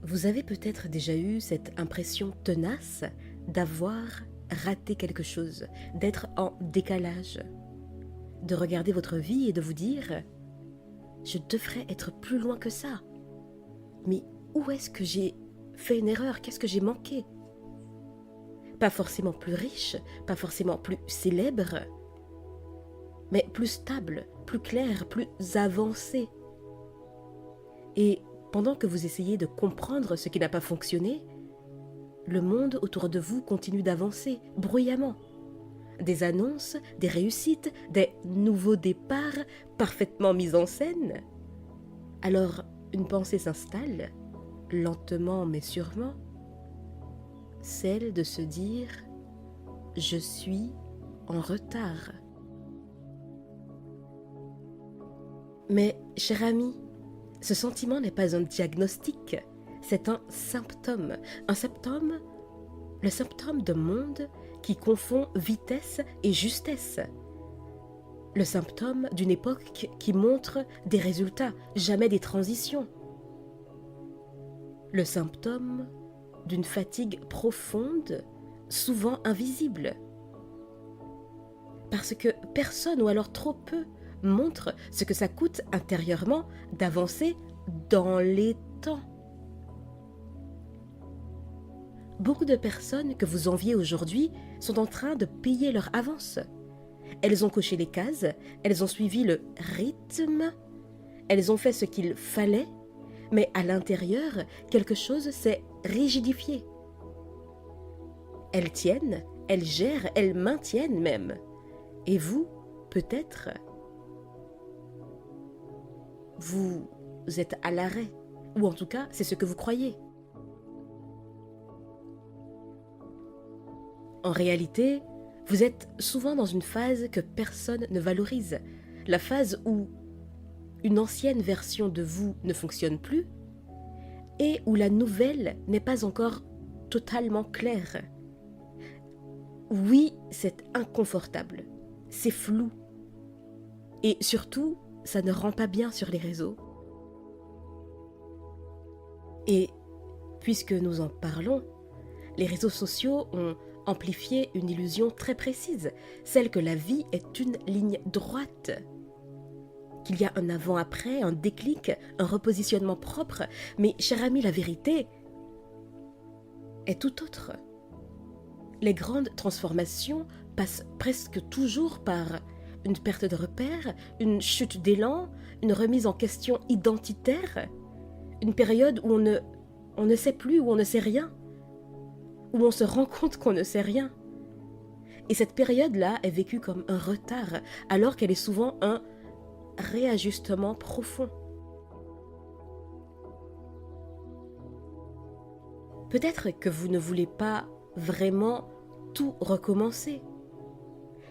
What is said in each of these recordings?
Vous avez peut-être déjà eu cette impression tenace d'avoir raté quelque chose, d'être en décalage, de regarder votre vie et de vous dire « je devrais être plus loin que ça ». Mais où est-ce que j'ai fait une erreur? Qu'est-ce que j'ai manqué? Pas forcément plus riche, pas forcément plus célèbre, mais plus stable, plus clair, plus avancé. Et pendant que vous essayez de comprendre ce qui n'a pas fonctionné, le monde autour de vous continue d'avancer bruyamment. Des annonces, des réussites, des nouveaux départs parfaitement mis en scène. Alors, une pensée s'installe, lentement mais sûrement, celle de se dire « je suis en retard ». Mais, cher ami, ce sentiment n'est pas un diagnostic, c'est un symptôme. Le symptôme d'un monde qui confond vitesse et justesse. Le symptôme d'une époque qui montre des résultats, jamais des transitions. Le symptôme d'une fatigue profonde, souvent invisible. Parce que personne, ou alors trop peu, montre ce que ça coûte intérieurement d'avancer dans les temps. Beaucoup de personnes que vous enviez aujourd'hui sont en train de payer leur avance. Elles ont coché les cases, elles ont suivi le rythme, elles ont fait ce qu'il fallait, mais à l'intérieur, quelque chose s'est rigidifié. Elles tiennent, elles gèrent, elles maintiennent même. Et vous, peut-être, vous êtes à l'arrêt, ou en tout cas, c'est ce que vous croyez. En réalité, vous êtes souvent dans une phase que personne ne valorise, la phase où une ancienne version de vous ne fonctionne plus et où la nouvelle n'est pas encore totalement claire. Oui, c'est inconfortable, c'est flou et surtout, ça ne rend pas bien sur les réseaux. Et puisque nous en parlons, les réseaux sociaux ont amplifié une illusion très précise, celle que la vie est une ligne droite, qu'il y a un avant-après, un déclic, un repositionnement propre, mais cher ami, la vérité est tout autre. Les grandes transformations passent presque toujours par une perte de repères, une chute d'élan, une remise en question identitaire, une période où on ne sait plus, où on ne sait rien, où on se rend compte qu'on ne sait rien. Et cette période-là est vécue comme un retard, alors qu'elle est souvent un réajustement profond. Peut-être que vous ne voulez pas vraiment tout recommencer.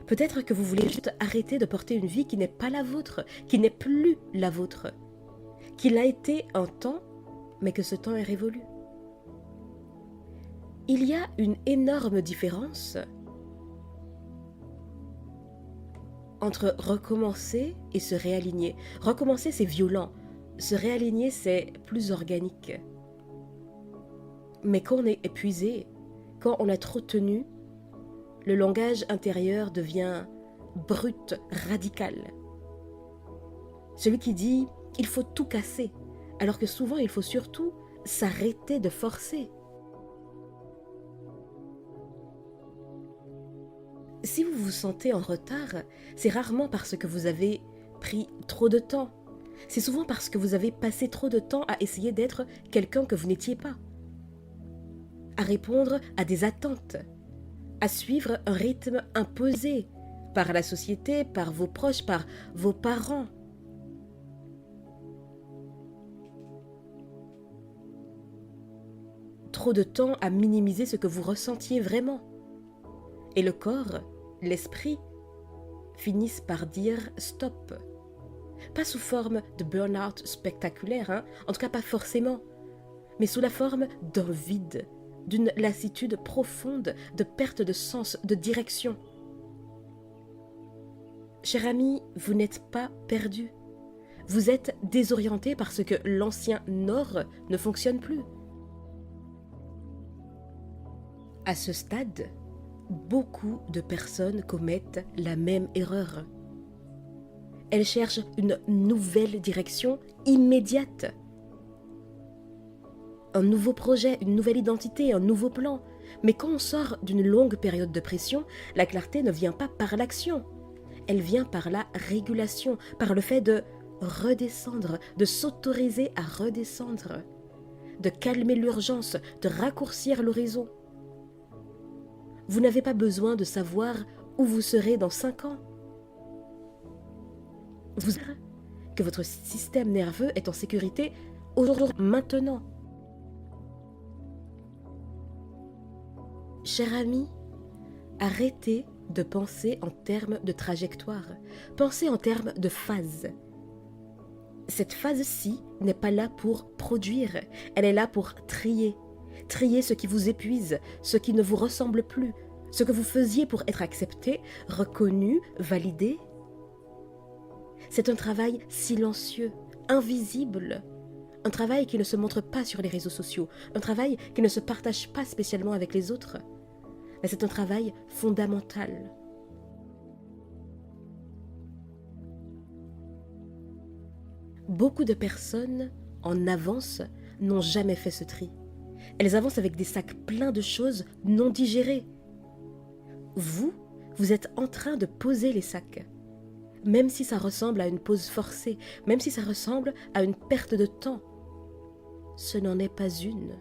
Peut-être que vous voulez juste arrêter de porter une vie qui n'est pas la vôtre, qui n'est plus la vôtre, qui l'a été un temps, mais que ce temps est révolu. Il y a une énorme différence entre recommencer et se réaligner. Recommencer, c'est violent. Se réaligner, c'est plus organique. Mais quand on est épuisé, quand on a trop tenu, le langage intérieur devient brut, radical. Celui qui dit « il faut tout casser », alors que souvent il faut surtout s'arrêter de forcer. Si vous vous sentez en retard, c'est rarement parce que vous avez pris trop de temps. C'est souvent parce que vous avez passé trop de temps à essayer d'être quelqu'un que vous n'étiez pas, à répondre à des attentes, à suivre un rythme imposé par la société, par vos proches, par vos parents. Trop de temps à minimiser ce que vous ressentiez vraiment. Et le corps, l'esprit, finissent par dire stop. Pas sous forme de burn-out spectaculaire, en tout cas pas forcément, mais sous la forme d'un vide, d'une lassitude profonde, de perte de sens, de direction. Cher ami, vous n'êtes pas perdu. Vous êtes désorienté parce que l'ancien nord ne fonctionne plus. À ce stade, beaucoup de personnes commettent la même erreur. Elles cherchent une nouvelle direction immédiate. Un nouveau projet, une nouvelle identité, un nouveau plan. Mais quand on sort d'une longue période de pression, la clarté ne vient pas par l'action. Elle vient par la régulation, par le fait de redescendre, de s'autoriser à redescendre, de calmer l'urgence, de raccourcir l'horizon. Vous n'avez pas besoin de savoir où vous serez dans 5 ans. Vous savez que votre système nerveux est en sécurité aujourd'hui, maintenant. Cher ami, arrêtez de penser en termes de trajectoire. Pensez en termes de phase. Cette phase-ci n'est pas là pour produire, elle est là pour trier. Trier ce qui vous épuise, ce qui ne vous ressemble plus, ce que vous faisiez pour être accepté, reconnu, validé. C'est un travail silencieux, invisible, un travail qui ne se montre pas sur les réseaux sociaux, un travail qui ne se partage pas spécialement avec les autres. Mais c'est un travail fondamental. Beaucoup de personnes, en avance, n'ont jamais fait ce tri. Elles avancent avec des sacs pleins de choses non digérées. Vous êtes en train de poser les sacs. Même si ça ressemble à une pause forcée, même si ça ressemble à une perte de temps, ce n'en est pas une.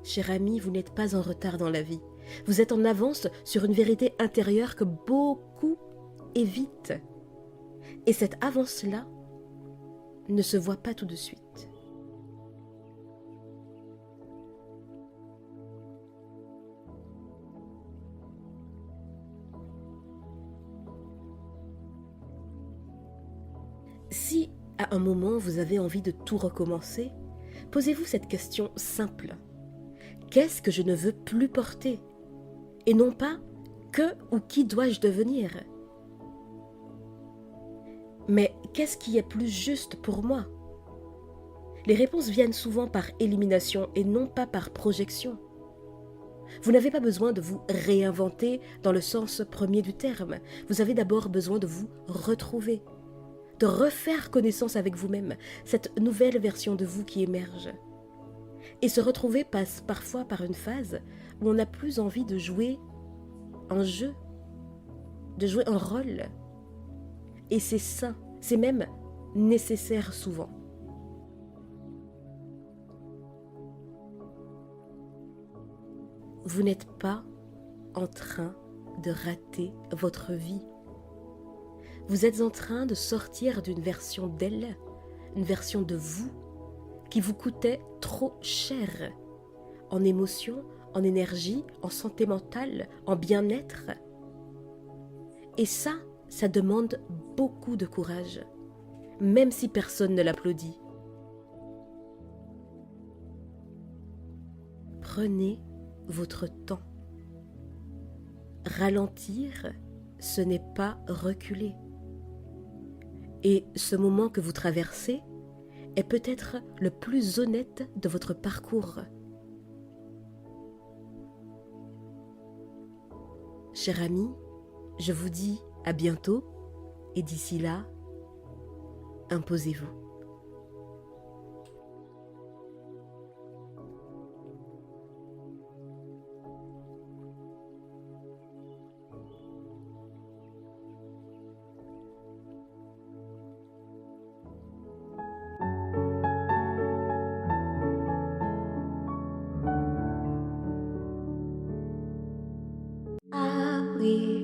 Cher ami, vous n'êtes pas en retard dans la vie. Vous êtes en avance sur une vérité intérieure que beaucoup évitent. Et cette avance-là ne se voit pas tout de suite. Si, à un moment, vous avez envie de tout recommencer, posez-vous cette question simple. Qu'est-ce que je ne veux plus porter? Et non pas que ou qui dois-je devenir? Mais qu'est-ce qui est plus juste pour moi? Les réponses viennent souvent par élimination et non pas par projection. Vous n'avez pas besoin de vous réinventer dans le sens premier du terme. Vous avez d'abord besoin de vous retrouver, de refaire connaissance avec vous-même, cette nouvelle version de vous qui émerge. Et se retrouver passe parfois par une phase où on n'a plus envie de jouer un jeu, de jouer un rôle. Et c'est sain, c'est même nécessaire souvent. Vous n'êtes pas en train de rater votre vie. Vous êtes en train de sortir d'une version d'elle, une version de vous qui vous coûtait trop cher en émotion, en énergie, en santé mentale, en bien-être. Et ça demande beaucoup de courage, même si personne ne l'applaudit. Prenez votre temps. Ralentir, ce n'est pas reculer. Et ce moment que vous traversez est peut-être le plus honnête de votre parcours. Cher ami, je vous dis à bientôt et d'ici là, imposez-vous. Ah oui.